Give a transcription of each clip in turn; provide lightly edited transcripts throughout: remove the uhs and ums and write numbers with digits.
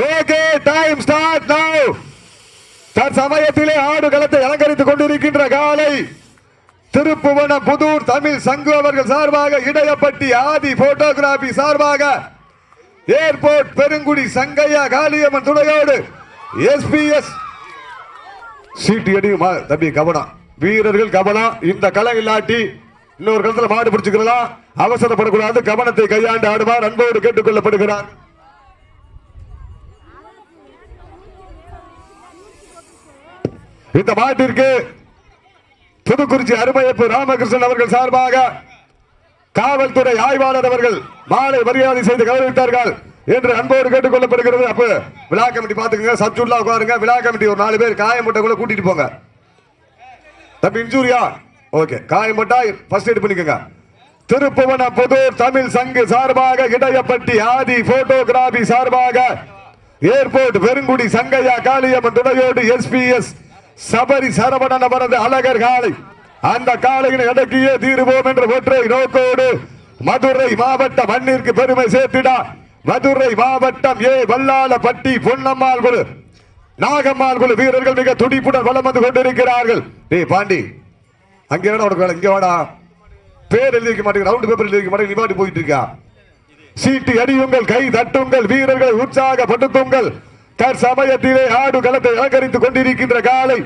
Okay, time start நவ. தற்சமயத்திலே ஆடு களத்தை அலங்கரித்துக் கொண்டிருக்கின்ற காலை திருப்புவனம் புதூர் தமிழ் சங்கு அவர்கள் சார்பாக, இடையப்பட்டி ஆதி போட்டோகிராபி சார்பாக, ஏர்போர்ட் பெருங்குடி சங்கையா காளியம்மன் துணையோடு எஸ்பிஎஸ் சீட்டு தம்பி கவனம், வீரர்கள் கவனம். இந்த களம் இல்லாட்டி இன்னொரு களத்தில் மாடு பிடிச்சுக்கலாம், அவசரப்படக்கூடாது, கவனத்தை கையாண்டு ஆடுவார் அன்போடு கேட்டுக் கொள்ளப்படுகிறார். இந்த மாட்டிற்கு புதுக்குறிச்சி அருமையப்பு ராமகிருஷ்ணன் அவர்கள் சார்பாக காவல்துறை ஆய்வாளர் அவர்கள் மாலை மரியாதை செய்து கௌரவித்தார்கள் என்று அன்போடு கேட்டுக் கொள்ளப்படுகிறது. அப்ப விழா கமிட்டி பாத்துக்கங்க, சப்ஜூட்ல உட்காருங்க. விழா கமிட்டி ஒரு 4 பேர் காயம்பட்டக்குள்ள கூட்டிட்டு போங்க. தம்பி இன்ஜூரியா? ஓகே, காயம்பட்டா ஃபர்ஸ்ட் எய்ட் பண்ணிக்கங்க. திருப்புவனம் புதூர் தமிழ் சங்கு சார்பாக, இடையப்பட்டி ஆதி போட்டோகிராபி சார்பாக, ஏர்போர்ட் பெருங்குடி சங்கையா காளியம்மன் துணையோடு எஸ்பிஎஸ் சபரி சரவணன் அவரது அழகர் காலை. அந்த காலையினை அடக்கியே தீருவோம் என்ற ஒற்றை நோக்கோடு மதுரை மாவட்ட மண்ணிற்கு பெருமை சேர்த்திடா மதுரை மாவட்டம் வல்லாளப்பட்டி பொன்னம்மாள் குழு நாகம்மாள் குழு வீரர்கள் மிக துடிப்புடன் வலம் வந்து கொண்டிருக்கிறார்கள். டேய் பாண்டி, அங்கே இங்க வாடா, பேர் எழுதி வைக்க மாட்டேங்க, ரவுண்ட் பேப்பர் எழுதி வைக்க மாட்டேங்க, நிப்பாட்டி போயிட்டு இருக்கா. சீட்டு அடியுங்கள், கை தட்டுங்கள், வீரர்களை உற்சாகப்படுத்துங்கள். தற்சமயத்திலே ஆடு களத்தை அலங்கரித்துக் கொண்டிருக்கின்ற காலை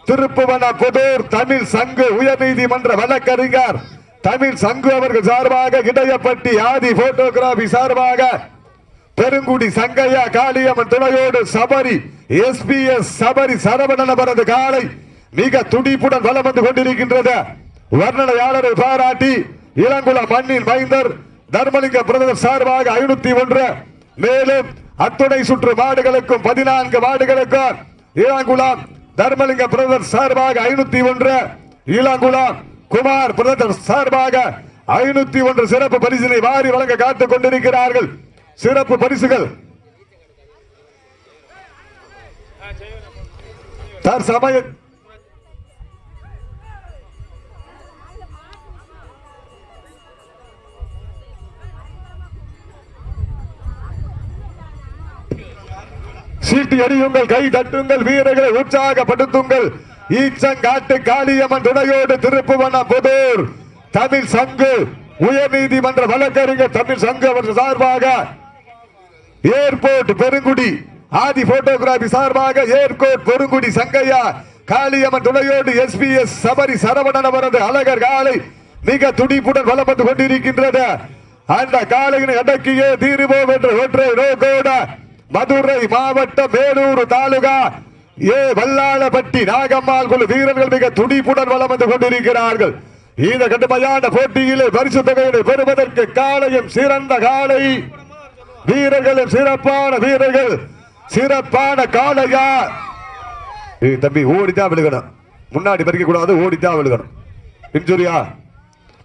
திருப்புவனம் புதூர் தமிழ் சங்கு உயர் நீதிமன்ற வழக்கறிஞர் தமிழ் சங்கு அவர்கள் சார்பாக, இடையப்பட்டி ஆதி போட்டோகிராபி சார்பாக, பெருங்குடி சங்கையா காளியம்மன் துணையோடு சபரி எஸ்பிஎஸ் சபரி சரவணன் அவரது காலை மிக துடிப்புடன் வலம் வந்து கொண்டிருக்கின்றது. வர்ணனையாளரை பாராட்டி இளங்குளம் மண்ணின் மைந்தர் தர்மலிங்க பிரதமர் சார்பாக 501, மேலும் அத்துணை சுற்று மாடுகளுக்கும் 14 மாடுகளுக்கும் இளங்குளம் தர்மலிங்க பிரதமர் சார்பாக 501, இளங்குளம் குமார் பிரதமர் சார்பாக 501 சிறப்பு பரிசினை வாரி வழங்க காத்துக் கொண்டிருக்கிறார்கள். சிறப்பு பரிசுகள் தற்சமய சீட்டி அடியுங்கள், கை தட்டுங்கள், வீரர்களை உற்சாகப்படுத்துங்கள். ஈச்சங்காட்டு காளியம்மன் துணையோடு திருப்புவனம் புதூர் தமிழ் சங்கு உயர் நீதிமன்ற வழக்கறிஞர் தமிழ் சங்கு அவர்கள் சார்பாக, ஏர்போர்ட் பெருங்குடி ஆதி போட்டோகிராபி சார்பாக, ஏர்போர்ட் பெருங்குடி சங்கையா காளியம்மன் துணையோடு எஸ்பிஎஸ் சபரி சரவணன் அவரது அழகர் காலை மிக துடிப்புடன் வலம் வந்து கொண்டிருக்கின்றது. அந்த காலையினை அடக்கியே தீருவோம் என்ற ஒற்றை நோக்கோடு மதுரை மாவட்டம் மேலூர் தாலுகா வல்லாளப்பட்டி நாகம்மாள் குழு வீரர்கள் மிக துடிப்புடன் வலம் வந்து கொண்டிருக்கிறார்கள். இந்த கடுமையான போட்டியிலே பரிசு தொகையை பெறுவதற்கு காலையும் சிறந்த காலை வீரர்களும் சிறப்பான வீரர்கள், சிறப்பான காளையா. தம்பி ஓடித்தான் விழுகணும், முன்னாடி பறிக்க கூடாது, ஓடித்தான் விழுகணும். இன்ஜூரியா?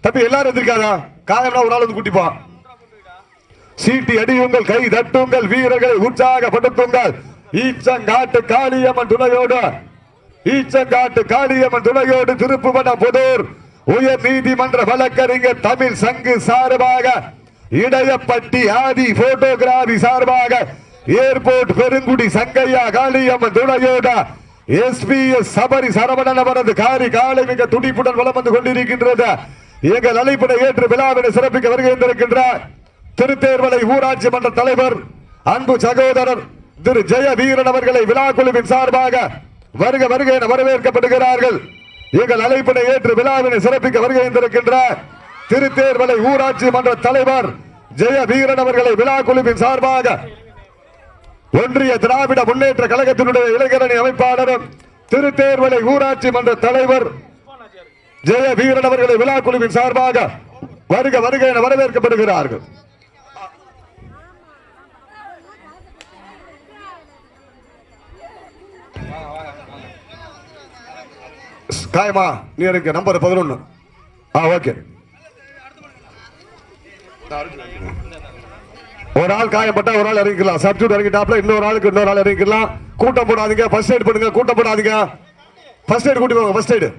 தம்பி எல்லாரும் எதிர்க்காதா, காயம்னா ஒரு நாள் வந்து கூட்டிப்பான். சீட்டி அடியுங்கள், கை தட்டுங்கள், வீரர்களை உற்சாகப்படுத்துங்கள். ஈச்சங்காட்டு காளியம்மன் துணையோடு, ஈச்சங்காட்டு காளியம்மன் துணையோடு திருப்புவனம் புதூர் உயர் நீதிமன்ற வழக்கறிஞர் தமிழ் சங்கு சார்பாக, இடையப்பட்டி ஆதி போட்டோகிராபி சார்பாக, ஏர்போர்ட் பெருங்குடி சங்கையா காளியம்மன் துணையோடு எஸ்பிஎஸ் சபரி சரவணன் அவரது காலை மிக துடிப்புடன் வலம் வந்து கொண்டிருக்கின்றது. எங்கள் அழைப்பினை ஏற்று விழாவினை சிறப்பிக்க வருகின்றிருக்கின்றார் திருத்தேர்வலை ஊராட்சி மன்ற தலைவர் அன்பு சகோதரர் திரு ஜெய வீரன் அவர்களை விழா குழுவின் சார்பாக வருக வருக என வரவேற்கப்படுகிறார்கள். எங்கள் அழைப்பினை ஏற்று விழாவினை சிறப்பிக்க வருகின்றிருக்கின்றார் திருத்தேர்வலை ஊராட்சி மன்ற தலைவர் ஜெய வீரன் அவர்களை விழா குழுவின் சார்பாக, ஒன்றிய திராவிட முன்னேற்ற கழகத்தினுடைய இளைஞரணி அமைப்பாளரும் திருத்தேர்வலை ஊராட்சி மன்ற தலைவர் ஜெய வீரன் அவர்களை விழா குழுவின் சார்பாக வருக வருக என வரவேற்கப்படுகிறார்கள். காயமா நீ இருக்கு நம்பர் 11. ஓகே, ஒரு ஆள் காயப்பட்ட ஒரு ஆள் இறங்கிக்கலாம், சப்ஸ்டிட்யூட் இறங்கிட்டாப்ல இன்னொரு ஆளுக்கு இன்னொரு ஆள் இறங்கிக்கலாம். கூட்டம் போடாதீங்க, ஃபர்ஸ்ட் எய்ட் பண்ணுங்க, கூட்டம் போடாதீங்க, ஃபர்ஸ்ட் எய்ட் கூட்டி போங்க, ஃபர்ஸ்ட் எய்ட்.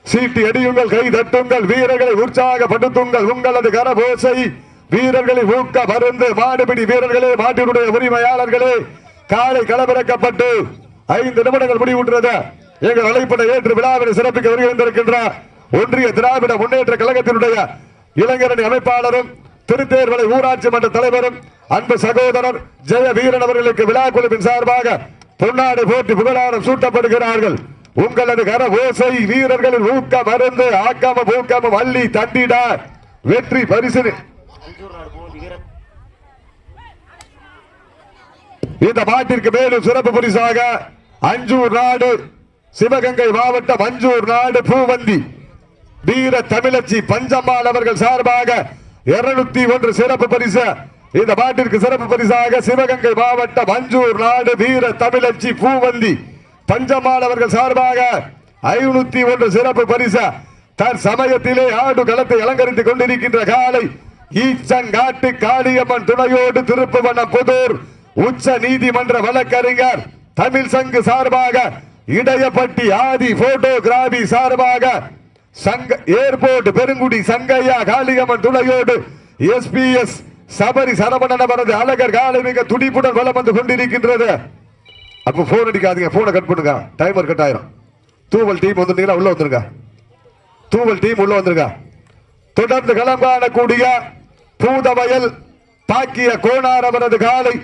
சீட்டி அடியுங்கள், கை தட்டுங்கள், வீரர்களை உற்சாகப்படுத்துங்கள். உங்களது கரபோசை வீரர்களின் ஊக்க மருந்து மாடுபிடி வீரர்களே, மாட்டினுடைய உரிமையாளர்களே, காலை களமிறக்கப்பட்டு 5 நிமிடங்கள் முடிவுற்றது. எங்கள் அழைப்பை ஏற்று விழாவினை சிறப்பிக்க வருகின்றிருக்கின்ற ஒன்றிய திராவிட முன்னேற்ற கழகத்தினுடைய இளைஞரணி அமைப்பாளரும் திருத்தேர்வலை ஊராட்சி மன்ற தலைவரும் அன்பு சகோதரர் ஜெய வீரன் அவர்களுக்கு விழா குழுவின் சார்பாக பொன்னாடு போட்டி புகழாரம் சூட்டப்படுகிறார்கள். உங்களது கர ஓசை வீரர்களின் ஊக்க மருந்து ஆக்காம ஊக்காம வள்ளி தண்டிட வெற்றி பரிசு. இந்த பாட்டிற்கு மேலும் சிறப்பு பரிசாக அஞ்சூர் நாடு சிவகங்கை மாவட்டம் அஞ்சூர் நாடு பூவந்தி வீர தமிழச்சி பஞ்சம்மாள் அவர்கள் சார்பாக 201 சிறப்பு பரிசு. இந்த பாட்டிற்கு சிறப்பு பரிசாக சிவகங்கை மாவட்டம் அஞ்சூர் நாடு வீர தமிழச்சி பூவந்தி பஞ்சம்மாள் அவர்கள் சார்பாக 501 சிறப்பு பரிசு. தற்சமயத்திலே ஆடு களத்தை அலங்கரித்துக் கொண்டிருக்கின்ற காலை ஈச்சங்காட்டு காளியம்மன் துணையோடு திருப்புவனம் புதூர் உச்ச நீதிமன்ற வழக்கறிஞர் தமிழ் சங்கு சார்பாக இடையப்பட்டி ஆதி போட்டோகிராபி சார்பாக ஏர்போர்ட் பெருங்குடி சங்கையா காளியம்மன் துணையோடு எஸ்பிஎஸ் சபரி சரவணன் அவரது அழகர் காலை மிக துடிப்புடன் வலம் வந்து கொண்டிருக்கின்றது. அப்ப போன் அடிக்காதீங்க, போனை கட் பண்ணுங்க, டைமர் கட் ஆயிரும். தூவல் டீம் வந்துட்டீங்கன்னா உள்ள வந்துருங்க, தூவல் டீம் உள்ள வந்துருங்க. தொடர்ந்து களம் காணக்கூடிய பூதவயல் தாக்கிய கோனார் அவரது காலை,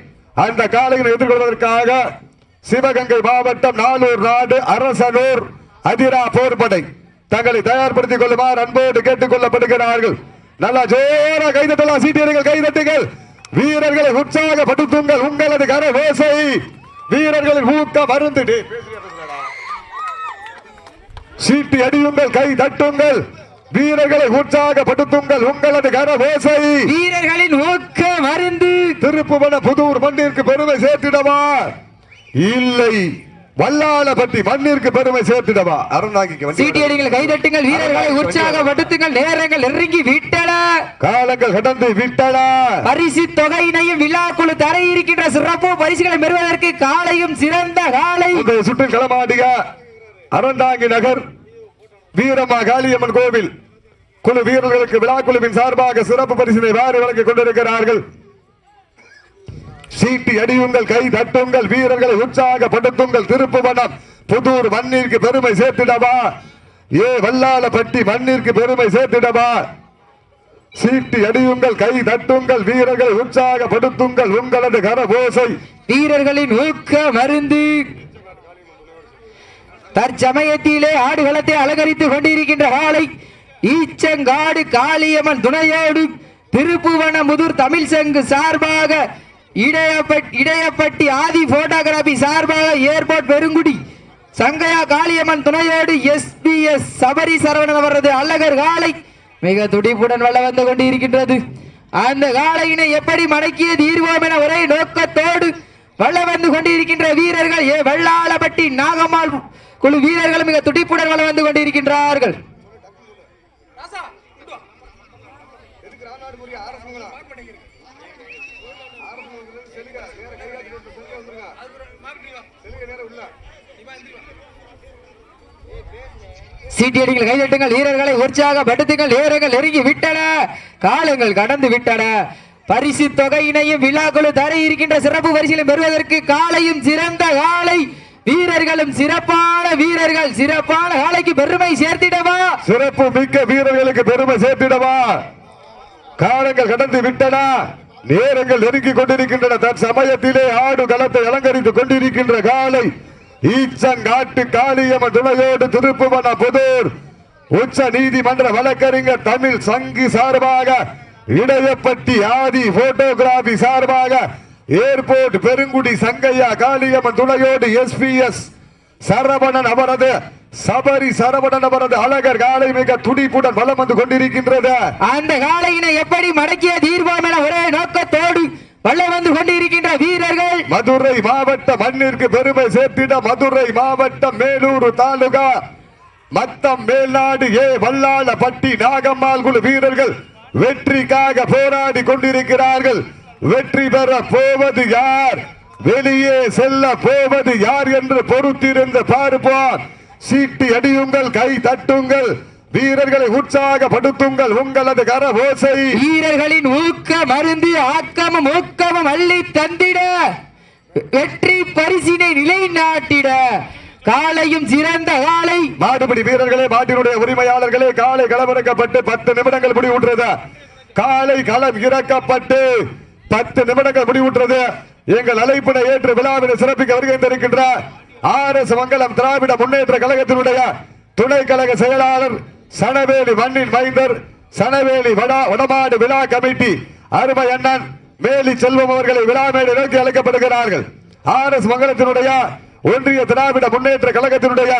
அந்த காலையை எதிர்கொள்வதற்காக சிவகங்கை மாவட்டம் நாளூர் நாடு அரசனூர் அதிரா போர்படை தங்களை தயார்படுத்திக் கொள்ளுமாறு அன்போடு கேட்டுக் கொள்ளப்படுகிறார்கள். நல்லா ஜோர கைதட்டலாம், சீட்டியர்கள் கைதட்டுங்கள், வீரர்களை உற்சாகப்படுத்துங்கள். உங்களது கர ஓசை வீரர்களின் ஊக்க மருந்து சீட்டி அடியுங்கள், கை தட்டுங்கள், வீரர்களை உற்சாகப்படுத்துங்கள். உங்களது கர ஓசை வீரர்களின் ஊக்க மருந்து திருப்புவன புதூர் மண்ணிற்கு பெருமை சேர்த்திடவா இல்லை வல்லாளப்பட்டி மண்ணிற்கு பெருமை சேர்த்திடவா? அருணாங்கிக்கு சீட்டியடிகள் கைதட்டுங்கள், வீரர்களை உற்சாகப்படுத்துங்கள். நேரங்கள் நெருங்கி விட்டன, காலங்கள் கடந்து விட்டன. பரிசு தொகையினையும் விழா குழு தர இருக்கின்ற சிறப்பு பரிசுகளை பெறுவதற்கு காலையும் சிறந்த காலை சுற்று களமாடிய அறந்தாங்கி நகர் வீரம்மா காளியம்மன் கோவில் குழு வீரர்களுக்கு விழா குழுவின் சார்பாக சிறப்பு பரிசினை வாரி வழங்கிக் கொண்டிருக்கிறார்கள். சீட்டி அடியுங்கள், கை தட்டுங்கள், வீரர்களை உற்சாகப்படுத்துங்கள். திருப்புவனம் புதூர் மண்ணிற்கு பெருமை சேர்த்திடவா ஏ வல்லாளப்பட்டி மண்ணிற்கு பெருமை சேர்த்திடவா? சீட்டி அடியுங்கள், கை தட்டுங்கள், வீரர்களை உற்சாகப்படுத்துங்கள். உங்களது கர ஓசை வீரர்களின் ஊக்க மருந்து தற்சமயத்திலே ஆடுகளத்தை அலங்கரித்துக் கொண்டிருக்கின்ற காலை ஈச்சங்காடு காளியம்மன் துணையோடு திருப்புவன முதுர் தமிழ் சங்கு சார்பாக இடையப்பட்டி ஆதி போட்டோகிராபி சார்பாக ஏர்போர்ட் பெருங்குடி சங்கையா காளியம்மன் துணையோடு எஸ்பிஎஸ் சபரி சரவணன் அவரது அழகர் காலை மிக துடிப்புடன் வள வந்து கொண்டிருக்கின்றது. அந்த காலையினை எப்படி மடக்கிய தீர்வோம் என ஒரே நோக்கத்தோடு வள வந்து கொண்டிருக்கின்ற வீரர்கள் வெள்ளாளப்பட்டி நாகம்மாள் குழு வீரர்கள் மிக துடிப்புடன் வள வந்து கொண்டிருக்கின்றார்கள். சீட்டியடிகள் கைதட்டுங்கள், வீரர்களை உற்சாகப்படுத்துங்கள். நேரங்கள் நெருங்கி விட்டன, காலங்கள் கடந்து விட்டன. பரிசு தொகையினையும் விழாக்குழு தர இருக்கின்ற சிறப்பு பரிசிலும் பெறுவதற்கு காலையும் சிறந்த காலை வீரர்களும் சிறப்பான வீரர்கள் சிறப்பான காலைக்கு பெருமை சேர்த்திடவா? சிறப்பு மிக்க வீரர்களுக்கு பெருமை சேர்த்திடவா? காலங்கள் கடந்து விட்டன, நேரங்கள் நெருங்கி கொண்டிருக்கின்றன. தற்சமயத்திலே ஆடு களத்தை அலங்கரித்துக் கொண்டிருக்கின்ற காலை ஈச்சங்காட்டு காளியம்மன் துணையோடு திருப்புவன புதூர் உச்ச நீதிமன்ற வழக்கறிஞர் தமிழ் சங்கு சார்பாக இடையப்பட்டி ஆதி போட்டோகிராபி சார்பாக ஏர்போர்ட் பெருங்குடி சங்கையா காளியம்மன் துணையோடு எஸ்பிஎஸ் சரவணன் அவரது சபரி சரவணன் அவரது அழகர் காலை மிக துடிப்புடன் வலம் வந்து கொண்டிருக்கின்றது. அந்த காலையினை எப்படி மடக்கிய தீர்வோம் என ஒரே நோக்கத்தோடு வல்ல வந்து கொண்டிருக்கின்ற வீரர்கள் மதுரை மாவட்ட மண்ணிற்கு பெருமை சேர்த்திட மதுரை மாவட்டம் மேலூர் தாலுகா மத்தம் மேல்நாடு வல்லாளப்பட்டி நாகம்மாள் குழு வீரர்கள் வெற்றிக்காக போராடி கொண்டிருக்கிறார்கள். வெற்றி பெற போவது யார், வெளியே செல்ல போவது யார் என்று பொறுத்திருந்து பார்ப்போம். சீட்டி அடியுங்கள், கை தட்டுங்கள், வீரர்களை உற்சாகப்படுத்துங்கள் உங்களது கரவோசை. வீரர்களின் ஊக்க மருந்து ஆக்கமும் ஊக்கமும் அள்ளி தந்திட வெற்றி பரிசினை நிலைநாட்டிட காலையும் சிறந்த காலை. மாடுபிடி வீரர்களே, மாட்டினுடைய உரிமையாளர்களே, காலை களமிறக்கப்பட்டு 10 நிமிடங்கள் முடிவுற்றது. காலை களம் இறக்கப்பட்டு 10 நிமிடங்கள் முடிவுற்றது. எங்கள் அழைப்பினை ஏற்று விழாவினை சிறப்பிக்க வருகின்ற RS மங்கலம் திராவிட முன்னேற்ற கழகத்தினுடைய துணை கழக செயலாளர் சனவேலி மண்ணின் மைந்தர், சனவேலி வடமாடு விழா கமிட்டி அருமை அண்ணன் மேலி செல்வம் அவர்களை விழா மேடை நோக்கி அழைக்கப்படுகிறார்கள். RS மங்கலத்தினுடைய ஒன்றிய திராவிட முன்னேற்ற கழகத்தினுடைய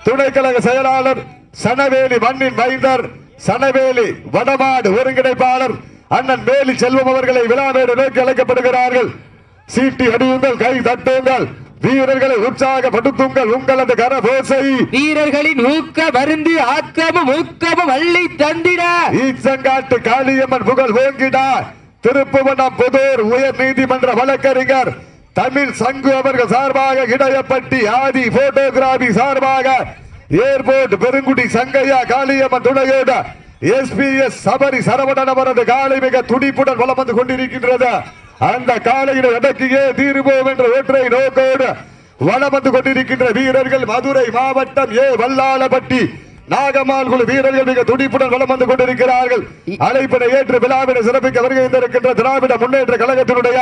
துணை கழக செயலாளர் சனவேலி மண்ணின் மைந்தர், சனவேலி வடமாடு ஒருங்கிணைப்பாளர் அண்ணன் மேலி செல்வம் அவர்களை விழா மேடை நோக்கி அழைக்கப்படுகிறார்கள். சீட்டி அடியுங்கள், கை தட்டுங்கள், வீரர்களை உற்சாகப்படுத்துங்கள் உங்களது கரபோசை. வீரர்களின் ஊக்க மருந்து ஆக்கமும் ஊக்கமும் அள்ளி தந்திட ஈச்சங்காட்டு காளியம்மன் புகழ் ஓங்கிட திருப்புவனம் புதூர் உயர் நீதிமன்ற வழக்கறிஞர் தமிழ் சங்கு அவர்கள் சார்பாக இடையப்பட்டி ஆதி போட்டோகிராபி சார்பாக ஏர்போர்ட் பெருங்குடி சங்கையா காளியம்மன் துணையோடு SPS சபரி சரவணன் அவரது காலை மிக துடிப்புடன் வலம் வந்து கொண்டிருக்கின்றது. அந்த காலையினை அடக்கியே தீர்வோம் என்ற ஒற்றை நோக்கோடு வலம் வந்து கொண்டிருக்கின்ற வீரர்கள் மதுரை மாவட்டம் வல்லாளப்பட்டி நாகமால் குழு வீரர்கள் மிக துடிப்புடன் வலம் வந்து கொண்டிருக்கிறார்கள். அழைப்பினை ஏற்று விழாவினை சிறப்பிக்க வருகின்ற திராவிட முன்னேற்ற கழகத்தினுடைய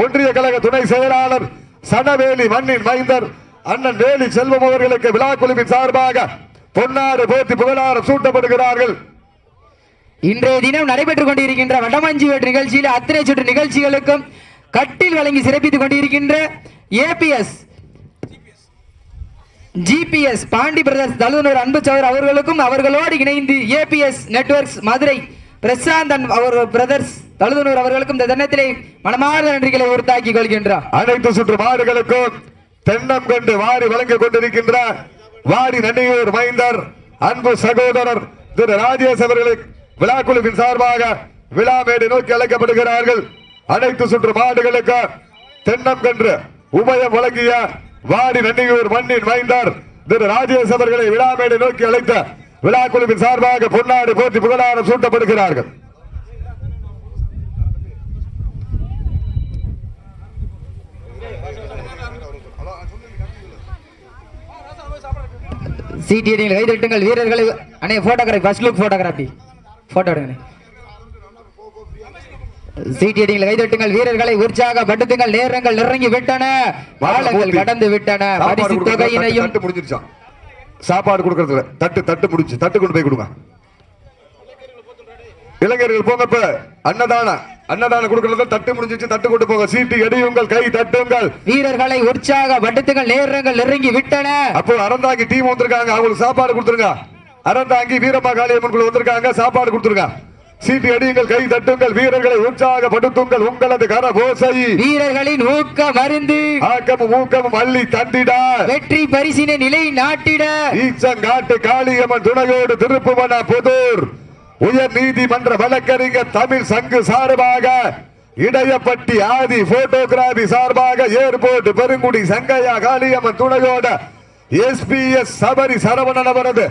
ஒன்றிய கழக துணை செயலாளர் சனவேலி மண்ணின் மைந்தர் அண்ணன் வேலி செல்வம் அவர்களுக்கு விழா குழுவின் சார்பாக பொன்னாறு போத்தி புகழாரம் சூட்டப்படுகிறார்கள். இன்றைய தினம் நடைபெற்றுக் கொண்டிருக்கின்ற வடமஞ்சி வெட்டு நிகழ்ச்சியில் அத்தனை சுற்று நிகழ்ச்சிகளுக்கும் கட்டில் வழங்கி சிறப்பித்துக் கொண்டிருக்கின்ற APS GPS பாண்டி பிரதர்ஸ் தலுநர் அன்பு சவர் அவர்களுக்கும் அவர்களோடு இணைந்து APS நெட்வொர்க்ஸ் மதுரை பிரசாந்தன் அவர் பிரதர்ஸ் தலுநர் அவர்களுக்கும் இந்த தினத்திலே மனமார்ந்த நன்றிகளை உறுத்தாக்கிக் கொள்கின்றார். அனைத்து சுற்று மாடுகளுக்கும் தென்னம் கொண்டு வாரி வழங்கிக் கொண்டிருக்கின்ற வாடி நன்னியூர் மைந்தர் அன்பு சகோதரர் திரு ராஜேஷ் அவர்களை விழாக்குழுவின் சார்பாக விழா மேடை நோக்கி அழைக்கப்படுகிறார்கள். அனைத்து சுற்று மாடுகளுக்கு தென்னம் கன்று உபயம் வழங்கிய வாடி நன்னியூர் மண்ணின் மைந்தர் திரு ராஜேஷ் அவர்களை விழா மேடை நோக்கி அழைத்த விழாக்குழுவின் சார்பாக பொன்னாடு போற்றி புகழாரம் சூட்டப்படுகிறார்கள். சீட்டியடியில் கைதட்டுங்கள் வீரர்களை. அண்ணே photography first look photography photo எடுங்க. சீட்டியடியில் கைதட்டுங்கள் வீரர்களை உற்சாகப்படுத்துங்கள். நேரங்கள் நெருங்கி விட்டன, காலங்கள் கடந்து விட்டன. பரிசு தொகையினையும் முடிஞ்சிருச்சான். சாப்பாடு கொடுக்கறதுல தட்டு முடிச்சு தட்டு கொண்டு போய் கொடுங்க. இளைஞர்கள் போங்க, அன்னதானம் கொடுக்கறது தட்டு முடிஞ்சிச்சு, தட்டு கொண்டு போங்க. சீட்டி அடியுங்கள், கை தட்டுங்கள், வீரர்களை உற்சாகப்படுத்துங்கள். நேரங்கள் நெருங்கி விட்டன. அப்போ அறந்தாங்கி டீம் வந்திருக்காங்க, அவங்களுக்கு சாப்பாடு கொடுத்துருங்க. அறந்தாங்கி வீரம்மா காளியம்மன் குழு வந்திருக்காங்க, சாப்பாடு கொடுத்துருங்க. சீட்டி அடியுங்கள், கை தட்டுங்கள், வீரர்களை உற்சாகப்படுத்துங்கள் உங்களது கரபோசை. வீரர்களின் ஊக்க மருந்து ஆக்கமும் ஊக்கமும் அள்ளி தந்திட வெற்றி பரிசினை நிலை நாட்டிட ஈச்சங்காட்டு காளியம்மன் துணையோடு திருப்புவன புதூர் உயர் நீதிமன்ற வழக்கறிஞர் தமிழ் சங்கு சார்பாக இடையப்பட்டி ஆதி போட்டோகிராபி சார்பாக ஏர்போர்ட் பெருங்குடி சங்கையா காளியம்மன் துணையோடு SPS சபரி சரவணன் அவரது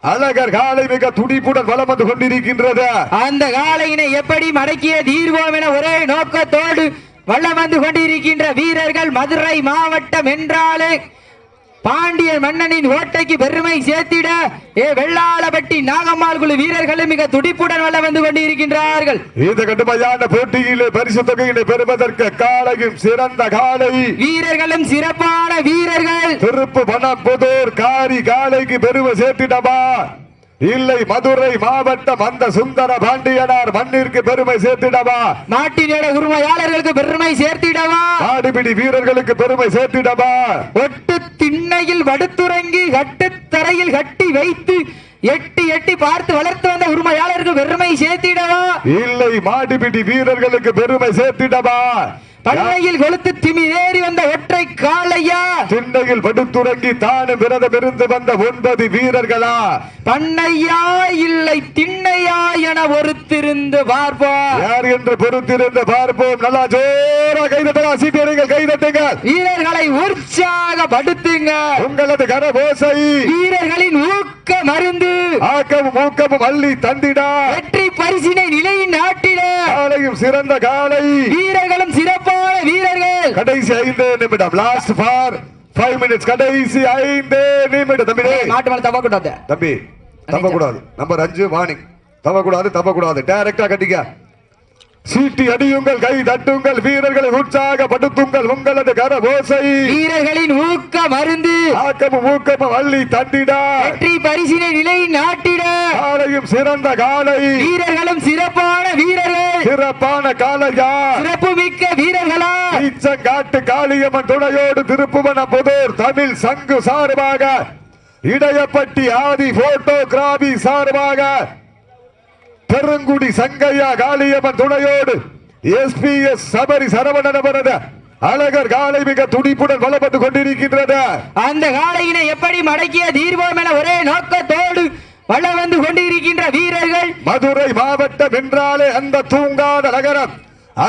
அழகர் காலை மிக துடிப்புடன் வலம் வந்து கொண்டிருக்கின்றது. அந்த காலையினை எப்படி மடக்கிய தீர்வோம் என ஒரே நோக்கத்தோடு வலம் வந்து கொண்டிருக்கின்ற வீரர்கள் மதுரை மாவட்டம் என்றாலே பாண்டியன் மன்னனின் ஓட்டைக்கு பெருமை சேர்த்திட வெள்ளாளப்பட்டி நாகம்மாள் குழு வீரர்களும் மிக துடிப்புடன் வலம் வந்து கொண்டிருக்கின்றார்கள். இந்த கடுமையான போட்டியிலே பரிசு தொகையினை பெறுவதற்கு காலையும் சிறந்த காலை, வீரர்களும் சிறப்பான வீரர்கள். திருப்பு வனம் புதூர் காரி காலைக்கு பெருமை சேர்த்திடவா, இல்லை மதுரை மாவட்டம் அந்த சுந்தர பாண்டியனார் மண்ணிற்கு பெருமை சேர்த்திடவா, நாட்டினோட உரிமையாளர்களுக்கு பெருமை சேர்த்திடவா, ஆடுபிடி வீரர்களுக்கு பெருமை சேர்த்திடவா, ஒட்டு திண்ணையில் வடுத்துறங்கி கட்டு தரையில் கட்டி வைத்து எட்டி எட்டி பார்த்து வளர்த்து வந்த உரிமையாளருக்கு பெருமை சேர்த்திடவா, இல்லை மாடுபிடி வீரர்களுக்கு பெருமை சேர்த்திடவா, பண்ணையில் கொளுத்து திமிரேறி வந்த ஒற்றை காளையா, திண்ணையில் படுத்துறங்கி தானும் விரதம் இருந்து வந்த 9 வீரர்களா, பண்ணையா இல்லை திண்ணையா என ஒருத்திருந்து பார்ப்போம். யார் என்று பொறுத்திருந்து பார்ப்போம். நல்லா ஜோரா கைதட்டுங்க, சீட்டியர்கள் கைதட்டுங்க, வீரர்களை உற்சாகப்படுத்துங்க. உங்களது கரபோசை வீரர்களின் ஊக்க மருந்து, ஆக்கமும் ஊக்கமும் அள்ளி தந்திடா, வெற்றி பரிசினை நிலையின் நாட்டிட, காலையும் சிறந்த காலை, வீரர்களும் சிறப்பான வீரர்கள். கடைசி 5 நிமிடம். Last for 5 minutes. கடைசி 5 நிமிடம். தம்பி மாட்டு மேல தப்ப கூடாது, தம்பி தப்ப கூடாது. Number 5 warning. தப்ப கூடாது. டைரக்டா கட்டிக்க. சீட்டி அடியுங்கள், கை தட்டுங்கள், வீரர்களை உற்சாகப்படுத்துங்கள். உங்களது கரபோசை வீரர்களின் ஊக்க மருந்து, ஆக்கமும் ஊக்கமும் அள்ளி தந்திடா, வெற்றி பரிசினை நிலையின் நாட்டிட, காலையும் சிறந்த காலை, வீரர்களும் சிறப்பான வீரர்கள். சிறப்பான காலையா, சிறப்பு மிக்க வீரர்களா, ஈச்சங்காட்டு காளியம்மன் துணையோடு திருப்புவனம் புதூர் தமிழ் சங்கு சார்பாக, இடையப்பட்டி ஆதி போட்டோகிராபி சார்பாக, பெருங்குடி சங்கையா காளியம்மன் துணையோடு எஸ்பிஎஸ் சபரி சரவணன் அவரது அழகர் காலை மிக துடிப்புடன் வலம் வந்து கொண்டிருக்கின்றது. அந்த காளையினை எப்படி மடக்கிய தீர்வோம் என ஒரே நோக்கத்தோடு வலம் வந்து கொண்டிருக்கின்ற வீரர்கள். மதுரை மாவட்டம் என்றாலே அந்த தூங்காத நகரம்,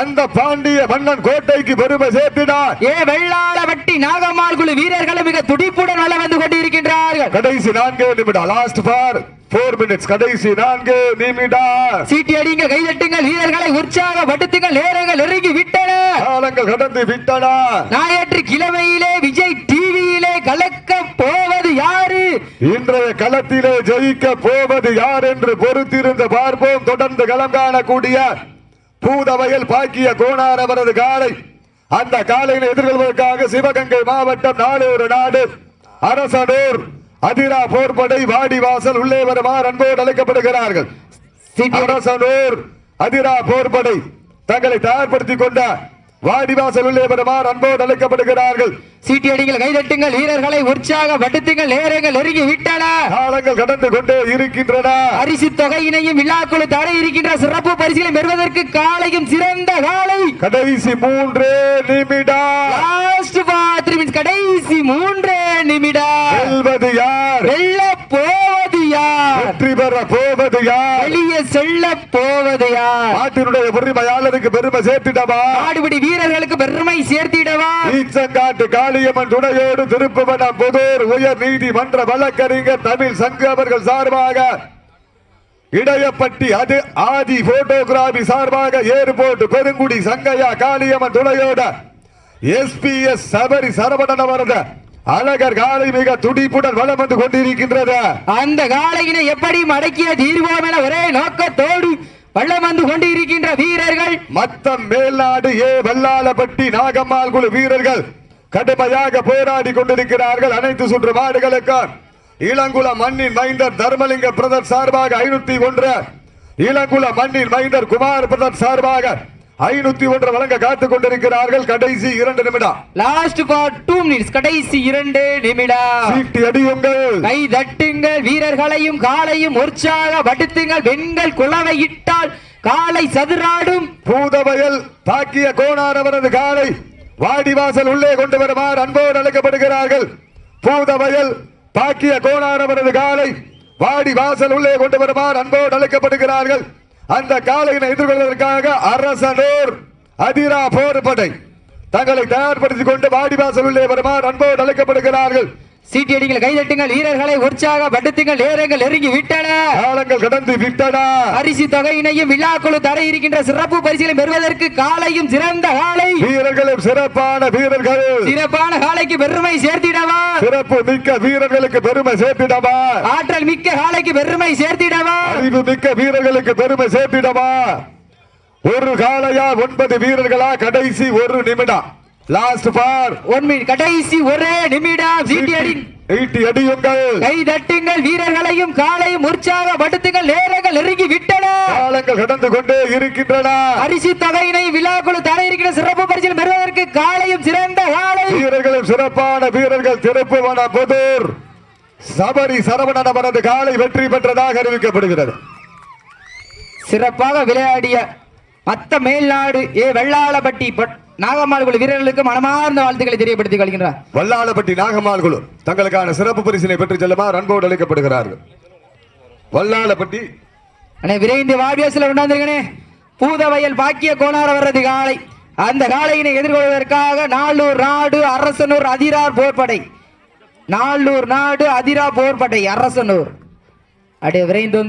அந்த பாண்டிய மன்னன் கோட்டைக்கு பெருமை சேர்த்தினார். வெள்ளாளப்பட்டி நாகம்மாள் குழு வீரர்களும் மிக துடிப்புடன் வலம் வந்து கொண்டிருக்கின்றார்கள். கடைசி 4 நிமிடம். Last for 4 minutes. கடைசி 4 நிமிடம். சீட்டி அடிங்க, கைதட்டுங்கள், வீரர்களை உற்சாகப்படுத்துங்கள். நேரங்கள் நெருங்கி விட்டன, காலங்கள் கடந்து விட்டன. ஞாயிற்று கிழமையிலே விஜய் டிவியிலே கலக்க போவது யாரு, இன்றைய களத்திலே ஜெயிக்க போவது யார் என்று பொறுத்திருந்து பார்ப்போம். தொடர்ந்து களம் காணக்கூடிய பூதவயல் பாக்கிய கோணார் அவரது காலை, அந்த காலையினை எதிர்கொள்வதற்காக சிவகங்கை மாவட்டம் நாளூர் நாடு அரசனூர் அதிரா போர்படை வாடிவாசல் உள்ளே வருமாறு அன்போடு அழைக்கப்படுகிறார்கள். அரசனூர் அதிரா போர்படை தங்களை தயார்படுத்திக் கொண்ட வாடிவாசல் உள்ளே வருமாறு அன்போடு அழைக்கப்படுகிறார்கள். சீட்டி அடிங்கள், கைதட்டுங்கள், வீரர்களை உற்சாகப்படுத்துங்கள். நேரங்கள் நெருங்கி விட்டன, காலங்கள் கடந்து கொண்டே இருக்கின்றன. பரிசு தொகையினையும் விழாக்குழு தடை இருக்கின்ற சிறப்பு பரிசுகளை பெறுவதற்கு காலையும் சிறந்த காலை. கடைசி 3 நிமிடம். Last 3 minutes. கடைசி 3 நிமிடம். வெல்வது யார், வெல்ல போவது யார், வெற்றி பெற போவது யார், வெளியே செல்ல போவது யார், நாட்டினுடைய உரிமையாளருக்கு பெருமை சேர்த்திடவா, ஆடுபடி வீரர்களுக்கு பெருமை சேர்த்திடவா, ஈச்சங்காட்டு காளியம்மன் துணையோடு திருப்புவனம் புதூர் உயர் நீதிமன்ற வழக்கறிஞர் தமிழ் சங்கு அவர்கள் சார்பாக, இடையப்பட்டி அது ஆதி போட்டோகிராபி சார்பாக, ஏர்போர்ட் பெருங்குடி சங்கையா காளியம்மன் துணையோடு எஸ்பிஎஸ் சபரி சரவணன் அவரது அழகர் காலை மிக துடிப்புடன் வலம் வந்து கொண்டிருக்கின்றது. அந்த காலையினை எப்படி மடக்கிய தீர்வோம் என ஒரே நோக்கத்தோடு வலம் வந்து கொண்டிருக்கின்ற வீரர்கள். மத்தம் மேல்நாடு வெள்ளாளப்பட்டி நாகம்மாள் குழு வீரர்கள் கடுமையாக போராடி கொண்டிருக்கிறார்கள். அனைத்து சுற்று மாடுகளுக்கு இளங்குளம் மண்ணின் மைந்தர் தர்மலிங்க பிரதர் சார்பாக 501, இளங்குளம் மண்ணின் மைந்தர் குமார் பிரதர் சார்பாக 501 வழங்க காத்துக் கொண்டிருக்கிறார்கள். கடைசி 2 நிமிடம். Last for 2 minutes. கடைசி 2 நிமிடம். சீட்டி அடியுங்கள், கை தட்டுங்கள், வீரர்களையும் காலையும் உற்சாகப்படுத்துங்கள். பெண்கள் குளவை இட்டால் காலை சதுராடும். பூதவயல் பாக்கிய கோணார் அவரது காலை வாடிவாசல் உள்ளே கொண்டு வருமாறு அன்போடு அழைக்கப்படுகிறார்கள். பூதவயல் பாக்கிய கோணார் அவரது காலை வாடிவாசல் உள்ளே கொண்டு வருமாறு அன்போடு அழைக்கப்படுகிறார்கள். அந்த காலையினை எதிர்கொள்வதற்காக அரசனூர் அதிரா போர்படை தங்களை தயார்படுத்திக் கொண்டு வாடிவாசல் உள்ளே வருமாறு அன்போடு அழைக்கப்படுகிறார்கள். சீட்டி அடிங்கள், கைதட்டுங்கள், வீரர்களை உற்சாகப்படுத்துங்கள். நேரங்கள் நெருங்கி விட்டன, காலங்கள் கடந்து விட்டன. பரிசு தொகையினையும் விழாக்குழு தடை இருக்கின்ற சிறப்பு பரிசுகளை பெறுவதற்கு காலையும் சிறந்த காலை, வீரர்களும் சிறப்பான வீரர்கள், சிறப்பான காலைக்கு பெருமை சேர்த்திடவா, சிறப்பு மிக்க வீரர்களுக்கு பெருமை சேர்த்திடவா, ஆற்றல் மிக்க காலைக்கு பெருமை சேர்த்திடவா, அறிவு மிக்க வீரர்களுக்கு பெருமை சேர்த்திடவா. ஒரு காலையா 9 வீரர்களா? கடைசி 1 நிமிடம். Last for 1 minute. கடைசி 1 நிமிடம். சீட்டி அடியுங்கள், கை தட்டுங்கள், வீரர்களையும் காலையும் உற்சாகப்படுத்துங்கள். நேரங்கள் நெருங்கி விட்டன, காலங்கள் கடந்து கொண்டே இருக்கின்றன. பரிசு தொகையினை விழாக்குழு தர இருக்கிற சிறப்பு பரிசில் பெறுவதற்கு காலையும் சிறந்த காலை, வீரர்களும் சிறப்பான வீரர்கள். திருப்புவனம் புதூர் சபரி சரவணன் அவரது காலை வெற்றி பெற்றதாக அறிவிக்கப்படுகிறது. சிறப்பாக விளையாடிய மத்த மேல்நாடு வெள்ளாளப்பட்டி நாகம்மாள் குழு வீரர்களுக்கு மனமார்ந்த வாழ்த்துக்களை தெரியப்படுத்திக் கொள்கின்றார். வல்லாளப்பட்டி நாகம்மாள் குழு தங்களுக்கான சிறப்பு பரிசினை பெற்று செல்லுமாறு அன்போடு அளிக்கப்படுகிறார்கள். வல்லாளப்பட்டி விரைந்து வாடியாசில் உண்டாந்திருக்கனே பூதவயல் பாக்கிய கோணார வர்றது காலை. அந்த காலையினை எதிர்கொள்வதற்காக நாளூர் நாடு அரசனூர் அதிரார் போர்படை, நாளூர் நாடு அதிரா போர்படை அரசனூர் அப்படியே விரைந்து வந்து